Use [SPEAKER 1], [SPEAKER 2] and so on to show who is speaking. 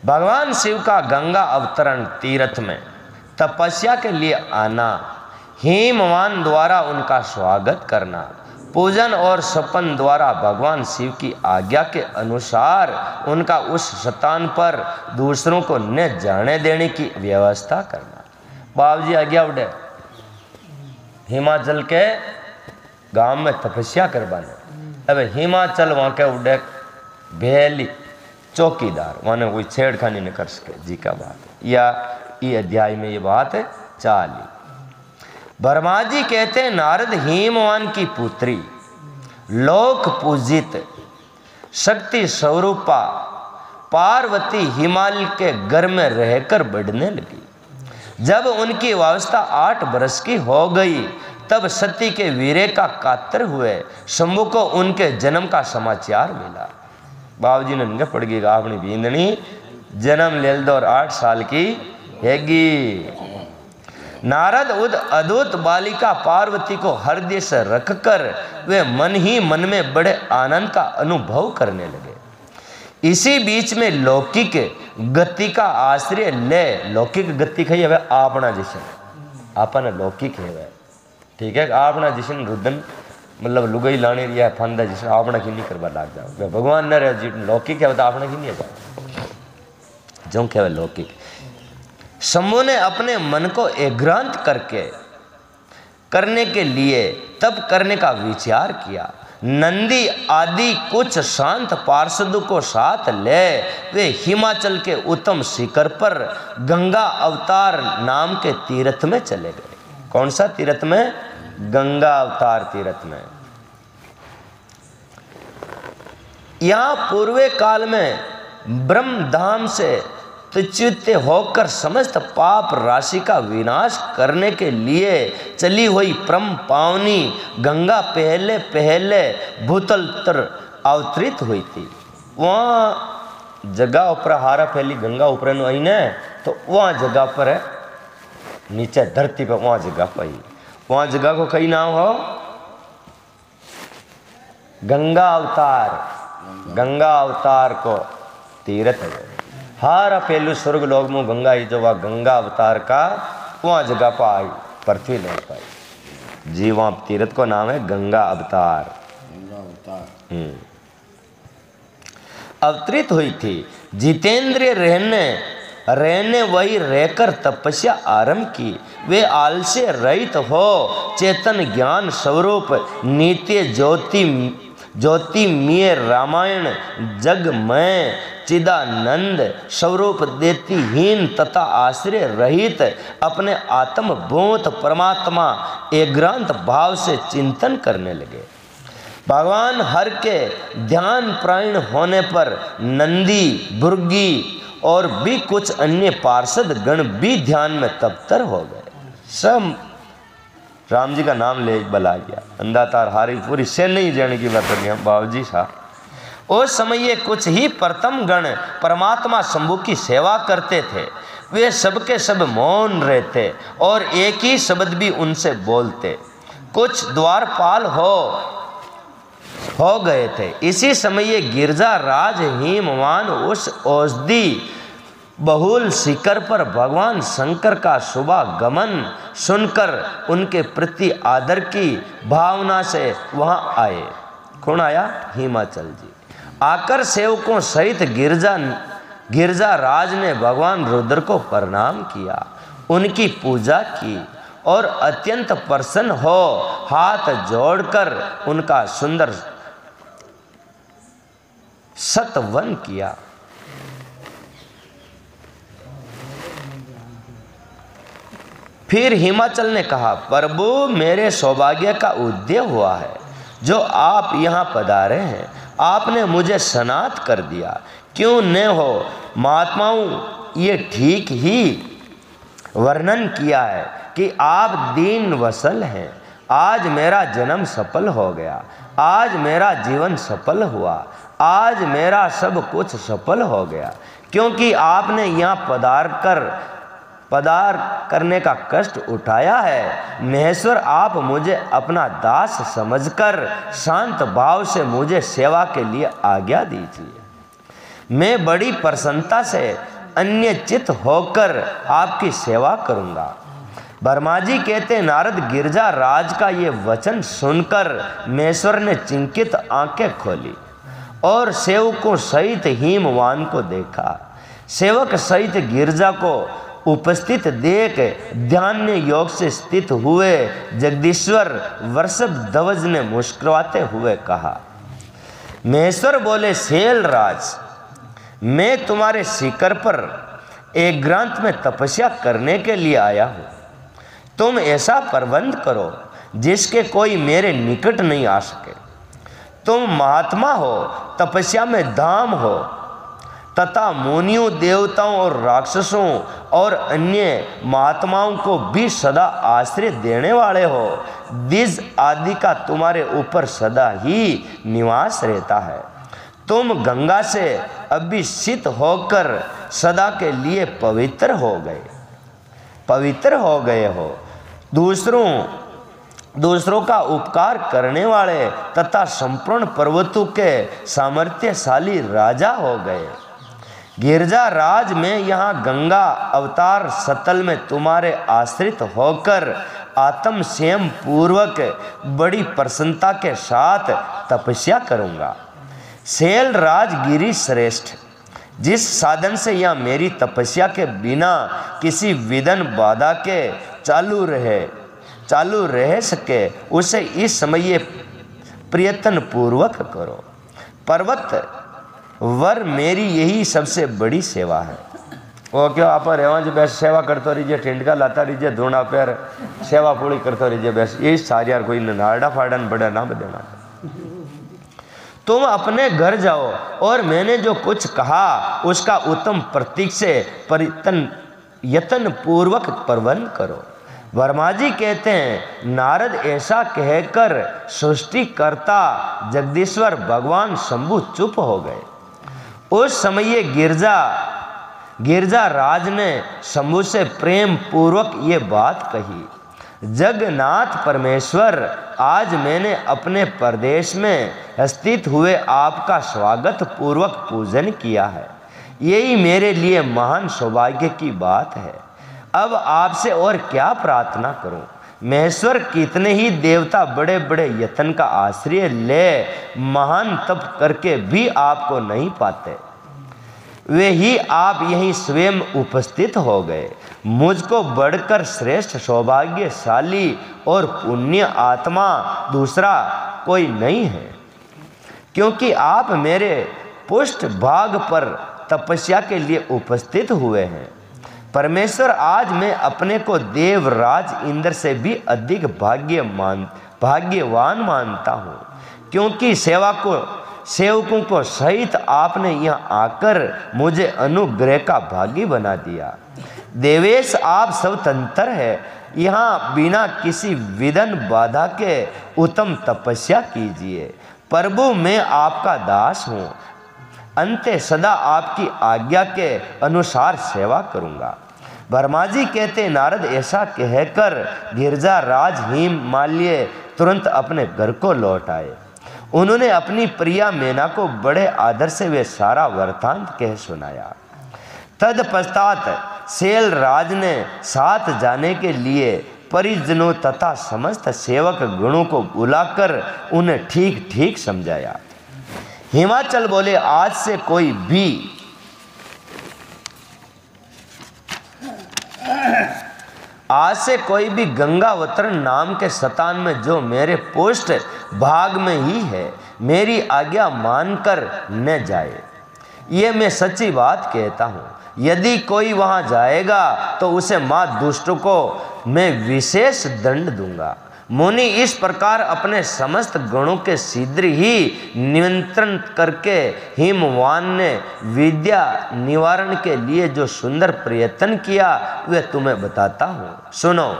[SPEAKER 1] भगवान शिव का गंगा अवतरण तीर्थ में तपस्या के लिए आना, हिमवान द्वारा उनका स्वागत करना, पूजन और सपन द्वारा भगवान शिव की आज्ञा के अनुसार उनका उस स्थान पर दूसरों को न जाने देने की व्यवस्था करना। बाबू जी आज्ञा उड़े हिमाचल के गांव में तपस्या करवाने। अब हिमाचल वहाँ के उड़े भेली चौकीदार, वहाँ कोई छेड़खानी नहीं कर सके जी का बात, या ये अध्याय में ये बात चाली। ब्रह्मा जी कहते हैं नारद हिमवान की पुत्री, लोक पूजित शक्ति स्वरूपा पार्वती हिमालय के घर में रहकर बढ़ने लगी। जब उनकी अवस्था 8 वर्ष की हो गई तब सती के वीर्य का कातर हुए शंभु को उनके जन्म का समाचार मिला। बाबू जी ने पड़ गई अपनी बींदनी जन्म ले दो और 8 साल की हैगी। नारद उद अद्भुत बालिका पार्वती को हृदय से रखकर वे मन ही मन में बड़े आनंद का अनुभव करने लगे। इसी बीच में लौकिक गति का आश्रय ले, लौकिक गति कही है आपना जिसन, आपना लौकिक है वह, ठीक है, आपना जिसन रुदन मतलब लुगाई लाने या फंदा जिसन आपना की नहीं करवा लाग जाओ, भगवान न रहे लौकिक है तो आपना की नहीं जाओ जो कहे लौकिक। शंभु ने अपने मन को एकांत करने के लिए तब करने का विचार किया। नंदी आदि कुछ शांत पार्षदों को साथ ले वे हिमाचल के उत्तम शिखर पर गंगा अवतार नाम के तीर्थ में चले गए। कौन सा तीर्थ में? गंगा अवतार तीर्थ में। यहाँ पूर्वे काल में ब्रह्मधाम से च्युत होकर समस्त पाप राशि का विनाश करने के लिए चली हुई परम पावनी गंगा पहले पहले भूतल तर अवतरित हुई थी। वहाँ जगह ऊपर हारा फैली गंगा ऊपर आई ने तो वहाँ जगह पर है नीचे धरती पर, वहाँ जगह पर ही, वहाँ जगह को कई नाम हो गंगा अवतार। गंगा अवतार को तीर्थ है हारा पहलू स्वर्ग लोग में गंगा ही जो वह गंगा अवतार का वहाँ जगह पर आई पृथ्वी लोग पाई जी, वहाँ तीर्थ को नाम है गंगा अवतार। अवतरित हुई थी। जितेंद्रिय रहने वही रहकर तपस्या आरंभ की। वे आलस्य रहित हो चेतन ज्ञान स्वरूप नित्य ज्योतिमय रामायण जगमय चिदानंद स्वरूप देती हीन तथा आश्रय रहित अपने आत्मभूत परमात्मा एकांत भाव से चिंतन करने लगे। भगवान हर के ध्यान प्रायण होने पर नंदी भृगी और भी कुछ अन्य पार्षद गण भी ध्यान में तप्तर हो गए। सब राम जी का नाम ले बला गया। अंधातार हारी पूरी से नहीं जाने की बात नहीं हम बाबू जी साहब। उस समय ये कुछ ही प्रथम गण परमात्मा शंभु की सेवा करते थे। वे सबके सब मौन रहते और एक ही शब्द भी उनसे बोलते। कुछ द्वारपाल हो गए थे। इसी समय ये गिरजा राज हिमवान उस औषधि बहुल शिखर पर भगवान शंकर का शुभागमन सुनकर उनके प्रति आदर की भावना से वहाँ आए। कौन आया? हिमाचल जी। आकर सेवकों सहित गिरजा राज ने भगवान रुद्र को प्रणाम किया, उनकी पूजा की और अत्यंत प्रसन्न हो हाथ जोड़कर उनका सुंदर सतवन किया। फिर हिमाचल ने कहा, प्रभु मेरे सौभाग्य का उदय हुआ है जो आप यहाँ पधारे हैं। आपने मुझे सनात कर दिया, क्यों न हो महात्माओं ये ठीक ही वर्णन किया है कि आप दीन वसल हैं। आज मेरा जन्म सफल हो गया, आज मेरा जीवन सफल हुआ, आज मेरा सब कुछ सफल हो गया, क्योंकि आपने यहाँ पधार करने का कष्ट उठाया है। महेश्वर आप मुझे अपना दास समझकर शांत भाव से मुझे सेवा के लिए आज्ञा दीजिए। मैं बड़ी प्रसन्नता से अन्य चित होकर आपकी सेवा करूंगा। वर्मा जी कहते नारद गिरजा राज का ये वचन सुनकर महेश्वर ने चिंतित आंखें खोली और सेवकों सहित हिमवान को देखा। सेवक सहित गिरजा को उपस्थित देख ध्यान योग से स्थित हुए जगदीश्वर वृषभ ध्वज ने मुस्कुराते हुए कहा। महेश्वर बोले, सेल राज, मैं तुम्हारे शिखर पर एकांत में तपस्या करने के लिए आया हूँ। तुम ऐसा प्रबंध करो जिसके कोई मेरे निकट नहीं आ सके। तुम महात्मा हो, तपस्या में धाम हो तथा मुनियों, देवताओं और राक्षसों और अन्य महात्माओं को भी सदा आश्रय देने वाले हो। द्विज आदि का तुम्हारे ऊपर सदा ही निवास रहता है। तुम गंगा से अभिषिक्त होकर सदा के लिए पवित्र हो गए हो। दूसरों का उपकार करने वाले तथा संपूर्ण पर्वतों के सामर्थ्यशाली राजा हो गए। गिरजा राज में यहाँ गंगा अवतार सतल में तुम्हारे आश्रित होकर आत्म संयम पूर्वक बड़ी प्रसन्नता के साथ तपस्या करूँगा। शैल राज गिरी श्रेष्ठ, जिस साधन से यह मेरी तपस्या के बिना किसी विघ्न बाधा के चालू रह सके, उसे इस समय प्रयत्न पूर्वक करो। पर्वत वर मेरी यही सबसे बड़ी सेवा है। वो क्यों आप रेवांज बेस सेवा करते रहिए, टिंडका लाता रहिए, धोना पैर सेवा पूरी करते रहिए, बेस यही सारी यार कोई नाड़ा फाड़न बड़ा ना बदेना। तुम अपने घर जाओ और मैंने जो कुछ कहा उसका उत्तम प्रतीक से यत्न पूर्वक प्रबंध करो। वर्मा जी कहते हैं नारद ऐसा कहकर सृष्टिकर्ता जगदीश्वर भगवान शंभु चुप हो गए। उस समय गिरजा राज ने शंभु से प्रेम पूर्वक ये बात कही। जगन्नाथ परमेश्वर, आज मैंने अपने प्रदेश में स्थित हुए आपका स्वागत पूर्वक पूजन किया है। यही मेरे लिए महान सौभाग्य की बात है। अब आपसे और क्या प्रार्थना करूं? महेश्वर कितने ही देवता बड़े बड़े यत्न का आश्रय ले महान तप करके भी आपको नहीं पाते, वे ही आप यहीं स्वयं उपस्थित हो गए। मुझको बढ़कर श्रेष्ठ सौभाग्यशाली और पुण्य आत्मा दूसरा कोई नहीं है, क्योंकि आप मेरे पुष्ट भाग पर तपस्या के लिए उपस्थित हुए हैं। परमेश्वर, आज मैं अपने को देवराज इंद्र से भी अधिक भाग्यवान मानता हूँ, क्योंकि सेवकों को सहित आपने यहाँ आकर मुझे अनुग्रह का भागी बना दिया। देवेश, आप स्वतंत्र है, यहाँ बिना किसी विघ्न बाधा के उत्तम तपस्या कीजिए। प्रभु, मैं आपका दास हूँ, अंत सदा आपकी आज्ञा के अनुसार सेवा करूँगा। वर्मा जी कहते नारद ऐसा कहकर गिरजा राज हिमालय तुरंत अपने घर को लौट आए। उन्होंने अपनी प्रिया मैना को बड़े आदर से वे सारा वृत्तांत कह सुनाया। तत्पश्चात शैल राज ने साथ जाने के लिए परिजनों तथा समस्त सेवक गणों को बुलाकर उन्हें ठीक ठीक समझाया। हिमाचल बोले, आज से कोई भी गंगावतरण नाम के स्थान में जो मेरे पोस्ट भाग में ही है, मेरी आज्ञा मानकर न जाए। ये मैं सच्ची बात कहता हूँ। यदि कोई वहाँ जाएगा तो उसे माँ दुष्ट को मैं विशेष दंड दूंगा। मुनि इस प्रकार अपने समस्त गणों के शीघ्र ही निमंत्रण करके हिमवान ने विद्या निवारण के लिए जो सुंदर प्रयत्न किया वे तुम्हें बताता हूँ, सुनो।